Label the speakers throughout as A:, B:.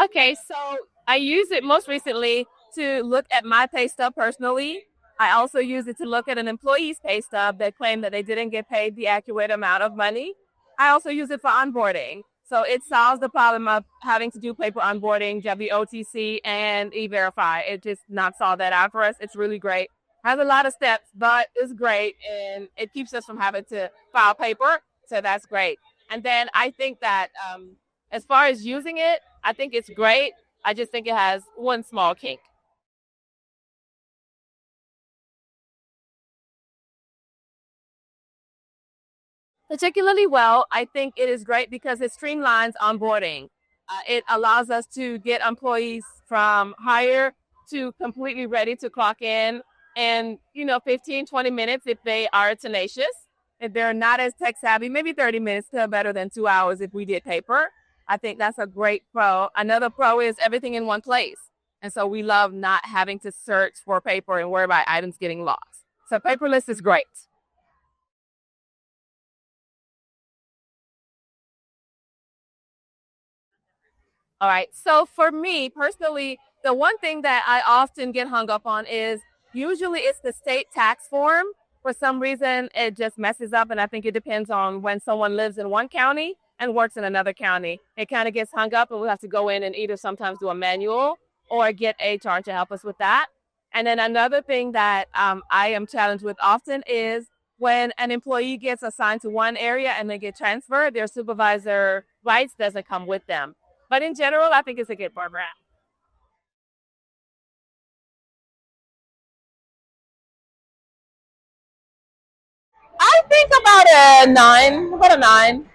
A: Okay, so I use it most recently to look at my pay stub personally. I also use it to look at an employee's pay stub that claimed that they didn't get paid the accurate amount of money. I also use it for onboarding. So it solves the problem of having to do paper onboarding, WOTC, and E-Verify. It just knocks all that out for us. It's really great. Has a lot of steps, but it's great, and it keeps us from having to file paper. So that's great. And then I think that as far as using it, I think it's great. I just think it has one small kink. Particularly well, I think it is great because it streamlines onboarding. It allows us to get employees from hire to completely ready to clock in in 15, 20 minutes if they are tenacious. If they're not as tech savvy, maybe 30 minutes to better than 2 hours if we did paper. I think that's a great pro. Another pro is everything in one place. And so we love not having to search for paper and worry about items getting lost. So paperless is great. All right. So for me personally, the one thing that I often get hung up on is usually it's the state tax form. For some reason, it just messes up. And I think it depends on when someone lives in one county and works in another county. It kind of gets hung up, and we have to go in and either sometimes do a manual or get HR to help us with that. And then another thing that I am challenged with often is when an employee gets assigned to one area and they get transferred, their supervisor rights doesn't come with them. But in general, I think it's a good program. I think about a nine. About a nine.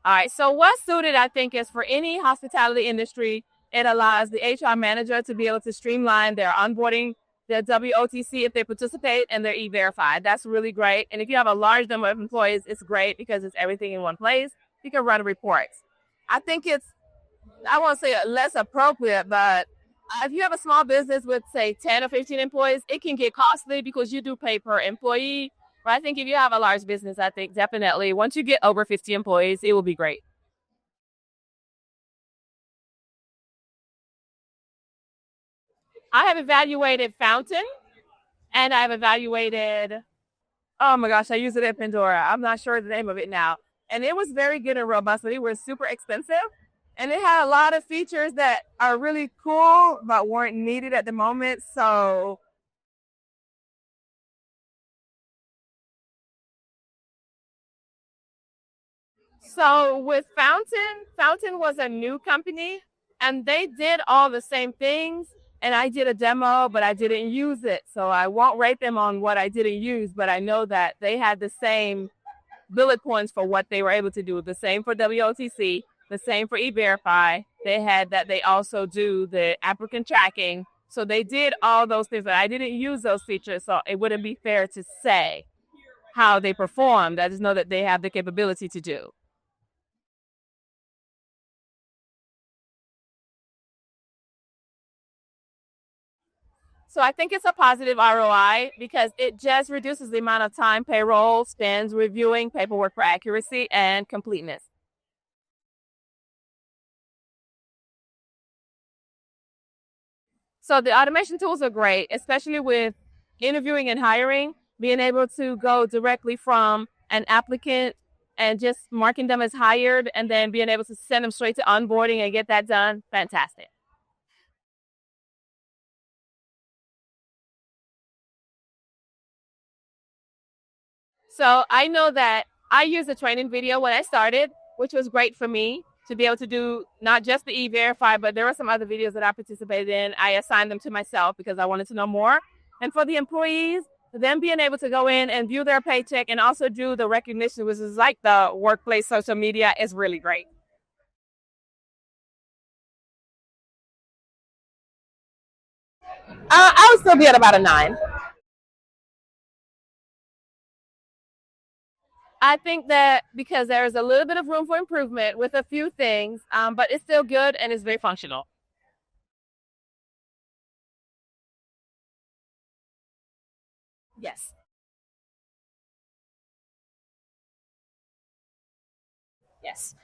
A: All right. So what's suited, I think, is for any hospitality industry. It allows the HR manager to be able to streamline their onboarding, their WOTC if they participate, and their E-Verify. That's really great. And if you have a large number of employees, it's great because it's everything in one place. You can run reports. I think it's, I won't say less appropriate, but if you have a small business with, say, 10 or 15 employees, it can get costly because you do pay per employee. But I think if you have a large business, I think definitely once you get over 50 employees, it will be great. I have evaluated Fountain and I've evaluated, oh my gosh, I use it at Pandora. I'm not sure the name of it now. And it was very good and robust, but it was super expensive. And it had a lot of features that are really cool, but weren't needed at the moment. So with Fountain was a new company and they did all the same things. And I did a demo, but I didn't use it. So I won't rate them on what I didn't use, but I know that they had the same bullet points for what they were able to do. The same for WOTC, the same for E-Verify. They had that they also do the applicant tracking. So they did all those things, but I didn't use those features. So it wouldn't be fair to say how they performed. I just know that they have the capability to do. So I think it's a positive ROI because it just reduces the amount of time payroll spends reviewing paperwork for accuracy and completeness. So the automation tools are great, especially with interviewing and hiring, being able to go directly from an applicant and just marking them as hired and then being able to send them straight to onboarding and get that done. Fantastic. So I know that I used a training video when I started, which was great for me to be able to do not just the E-Verify, but there were some other videos that I participated in. I assigned them to myself because I wanted to know more. And for the employees, them being able to go in and view their paycheck and also do the recognition, which is like the workplace social media, is really great. I would still be at about a nine. I think that because there is a little bit of room for improvement with a few things, but it's still good and it's very functional. Yes. Yes.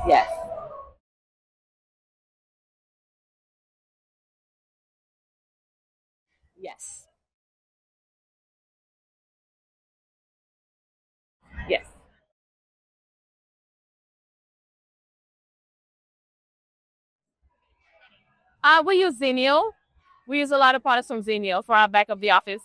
A: Yes. Yes. Yes. We use Xenial. We use a lot of products from Xenial for our back of the office.